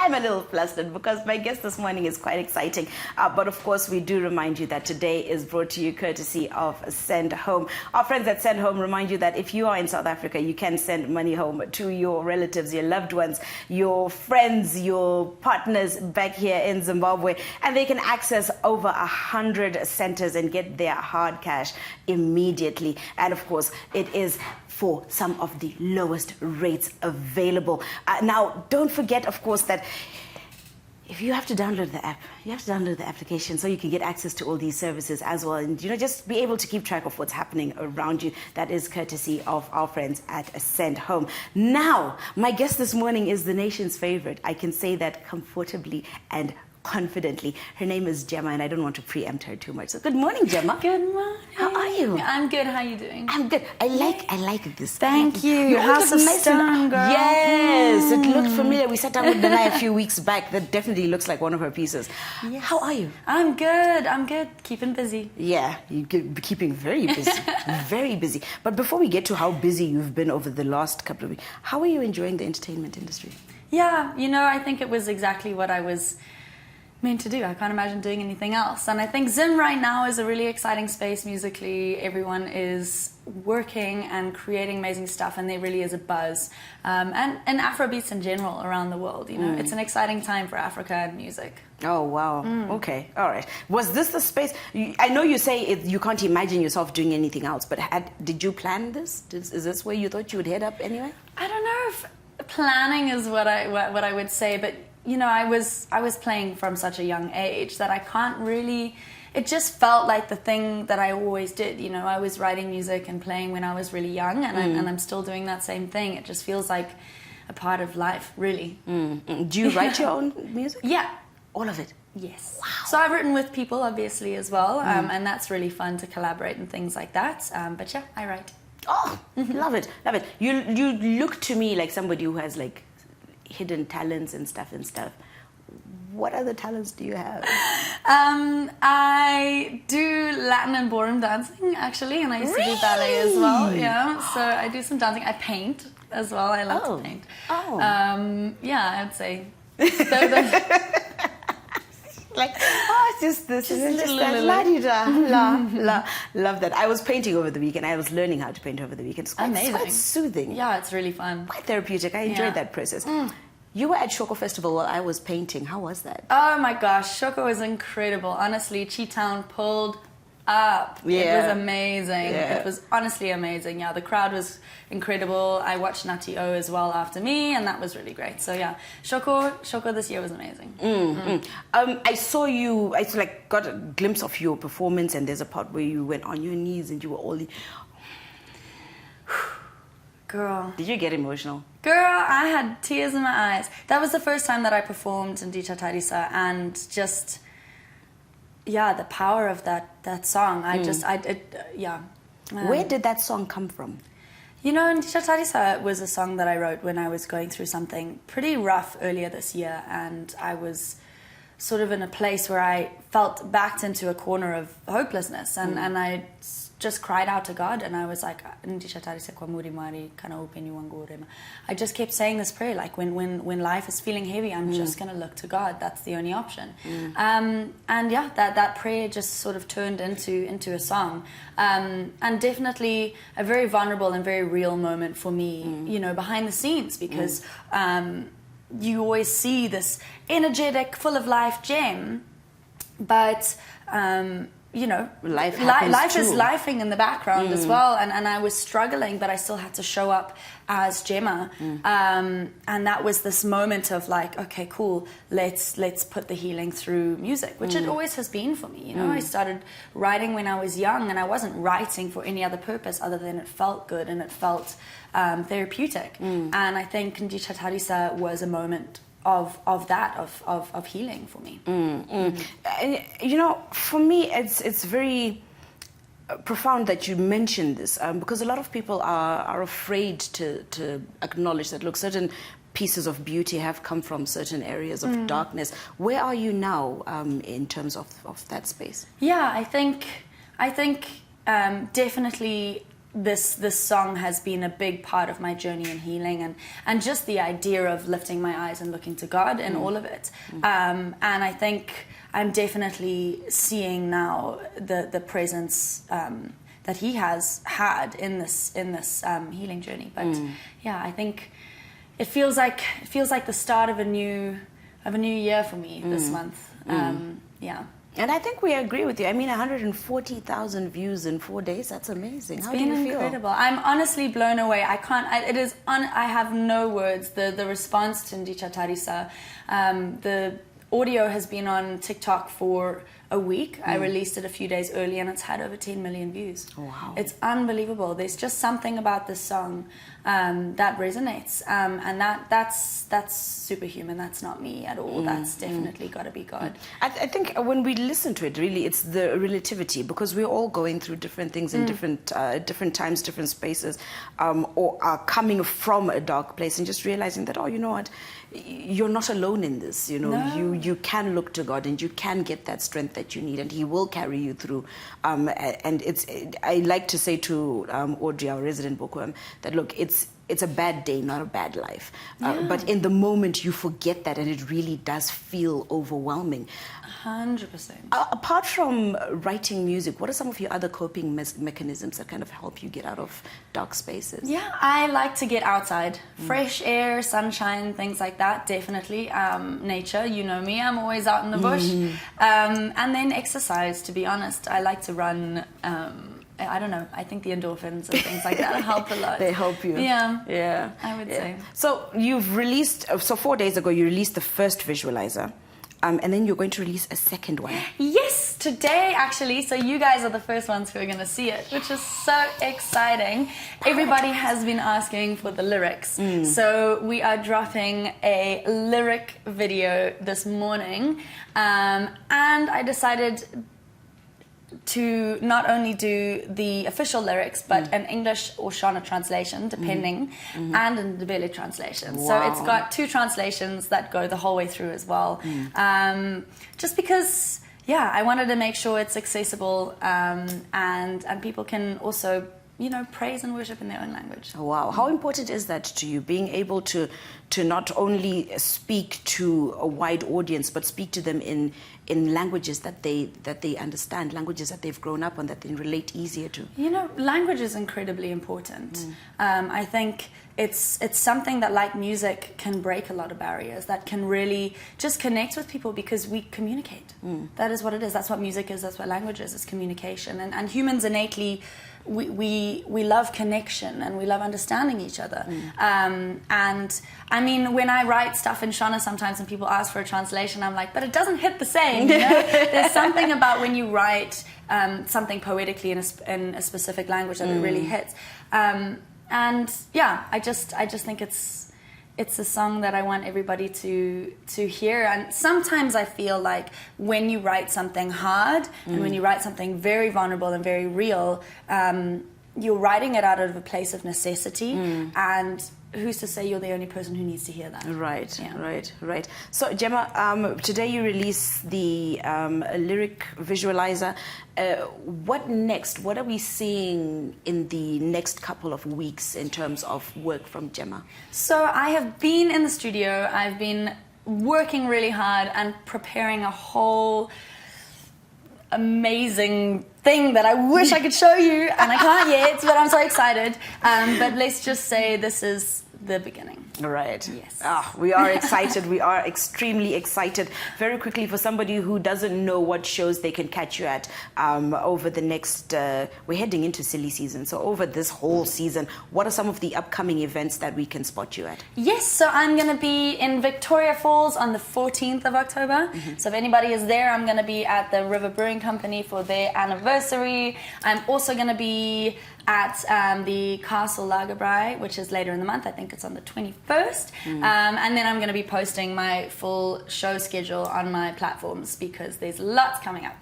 I'm a little flustered because my guest this morning is quite exciting. But of course, we do remind you that today is brought to you courtesy of Send Home. Our friends at Send Home remind you that if you are in South Africa, you can send money home to your relatives, your loved ones, your friends, your partners back here in Zimbabwe. And they can access over 100 centers and get their hard cash immediately. And of course, it is for some of the lowest rates available. Now, don't forget, of course, that if you have to download the app, you have to download the application so you can get access to all these services as well. And, you know, just be able to keep track of what's happening around you. That is courtesy of our friends at Send Home. Now, my guest this morning is the nation's favorite. I can say that comfortably and confidently. Her name is Gemma, and I don't want to preempt her too much. So good morning, Gemma. Good morning. How are you? I'm good. How are you doing? I'm good. I like this. Thank you. Your House of Stone, girl. Yes, it looked familiar. We sat down with Benai a few weeks back. That definitely looks like one of her pieces. Yes. How are you? I'm good. I'm good. Keeping busy. Yeah, you're keeping very busy. Very busy. But before we get to how busy you've been over the last couple of weeks, how are you enjoying the entertainment industry? Yeah, you know, I think it was exactly what I was meant to do. I can't imagine doing anything else. And I think Zim right now is a really exciting space musically. Everyone is working and creating amazing stuff, and there really is a buzz. And Afrobeats in general around the world, you know. It's an exciting time for Africa and music. Oh, wow. Okay. All right. Was this the space? I know you say you can't imagine yourself doing anything else, but did you plan this? Is this where you thought you would head up anyway? I don't know if planning is what I would say, but you know, I was playing from such a young age that I can't really, it just felt like the thing that I always did. You know, I was writing music and playing when I was really young, and I'm still doing that same thing. It just feels like a part of life, really. Do you write your own music? Yeah. All of it? Yes. Wow. So I've written with people, obviously, as well, and that's really fun to collaborate and things like that. But yeah, I write. Oh, love it, love it. You look to me like somebody who has like hidden talents and stuff. What other talents do you have? I do Latin and ballroom dancing, actually, and I used to do ballet as well. Yeah, so I do some dancing. I paint as well. I love to paint. Oh. Yeah, I'd say. Like, it's just this, it's just that, la. Love that. I was painting over the weekend. I was learning how to paint over the weekend. It's quite soothing. Yeah, it's really fun. Quite therapeutic. I enjoyed that process. You were at Shoko Festival while I was painting. How was that? Oh my gosh, Shoko was incredible. Honestly, Chi-Town pulled up. Yeah. It was amazing. Yeah. It was honestly amazing. Yeah, the crowd was incredible. I watched Nati O as well after me, and that was really great. So yeah, Shoko this year was amazing. I saw you. I got a glimpse of your performance, and there's a part where you went on your knees and you were all. Girl. Did you get emotional? Girl, I had tears in my eyes. That was the first time that I performed in Ndichatarisa, and just, yeah, the power of that song. Where did that song come from? You know, Ndichatarisa was a song that I wrote when I was going through something pretty rough earlier this year, and I was sort of in a place where I felt backed into a corner of hopelessness, and I just cried out to God, and I was like, I just kept saying this prayer, like when life is feeling heavy, I'm just gonna look to God. That's the only option. And yeah, that prayer just sort of turned into a song, and definitely a very vulnerable and very real moment for me, you know, behind the scenes, because you always see this energetic, full of life Gem, but you know, life is lifing in the background as well, and I was struggling, but I still had to show up as Gemma, and that was this moment of like, okay, cool, let's put the healing through music, which it always has been for me. You know, I started writing when I was young, and I wasn't writing for any other purpose other than it felt good and it felt therapeutic, and I think Ndichatarisa was a moment of healing for me. You know, for me, it's very profound that you mentioned this, because a lot of people are afraid to acknowledge that, look, certain pieces of beauty have come from certain areas of darkness. Where are you now in terms of that space? Yeah, I think definitely this song has been a big part of my journey in healing, and just the idea of lifting my eyes and looking to God in all of it. And I think I'm definitely seeing now the presence that He has had in this healing journey. But yeah, I think it feels like the start of a new year for me this month. Yeah. And I think we agree with you. I mean, 140,000 views in 4 days, that's amazing. How do you feel? It's been incredible. I'm honestly blown away. I have no words. The response to Ndichatarisa, the audio has been on TikTok for a week. I released it a few days early and it's had over 10 million views. Wow. It's unbelievable. There's just something about this song that resonates. And that's superhuman. That's not me at all. That's definitely got to be God. I think when we listen to it, really, it's the relativity, because we're all going through different things in different times, different spaces, or are coming from a dark place, and just realizing that, oh, you know what, you're not alone in this. You know, No. you can look to God, and you can get that strength that you need, and He will carry you through. And I like to say to Audrey, our resident bookworm, that look, it's a bad day, not a bad life. But in the moment, you forget that, and it really does feel overwhelming. 100%. Apart from writing music, what are some of your other coping mechanisms that kind of help you get out of dark spaces? Yeah, I like to get outside. Fresh air, sunshine, things like that, definitely. Nature, you know me, I'm always out in the bush. And then exercise, to be honest. I like to run. I don't know, I think the endorphins and things like that help a lot. They help you. Yeah, I would say. So you've released, 4 days ago, you released the first visualizer. And then you're going to release a second one. Yes, today actually. So you guys are the first ones who are going to see it, which is so exciting. Everybody has been asking for the lyrics. So we are dropping a lyric video this morning. And I decided to not only do the official lyrics, but an English or Shona translation, depending, and a Ndebele translation. Wow. So it's got 2 translations that go the whole way through as well. Just because, yeah, I wanted to make sure it's accessible, and people can also, you know, praise and worship in their own language. Wow. How important is that to you, being able to not only speak to a wide audience, but speak to them in languages that they understand, languages that they've grown up on, that they relate easier to? You know, language is incredibly important. I think it's something that, like music, can break a lot of barriers, that can really just connect with people because we communicate. That is what it is. That's what music is. That's what language is. It's communication. And humans innately, we love connection and we love understanding each other. And I mean, when I write stuff in Shona sometimes and people ask for a translation, I'm like, but it doesn't hit the same, you know? There's something about when you write something poetically in a specific language that it really hits. And yeah, I just think it's a song that I want everybody to hear. And sometimes I feel like when you write something hard and when you write something very vulnerable and very real, you're writing it out of a place of necessity. And who's to say you're the only person who needs to hear that? Right, Yeah. right. So Gemma, today you release the lyric visualizer. What next? What are we seeing in the next couple of weeks in terms of work from Gemma? So I have been in the studio. I've been working really hard and preparing a whole amazing thing that I wish I could show you, and I can't yet, but I'm so excited. But let's just say this is the beginning. Right. Yes. We are excited. We are extremely excited. Very quickly, for somebody who doesn't know what shows they can catch you at over the next, we're heading into silly season. So over this whole season, what are some of the upcoming events that we can spot you at? Yes, so I'm going to be in Victoria Falls on the 14th of October. So if anybody is there, I'm going to be at the River Brewing Company for their anniversary. I'm also going to be at the Castle Lagerbraai, which is later in the month. I think it's on the 21st. And then I'm going to be posting my full show schedule on my platforms because there's lots coming up.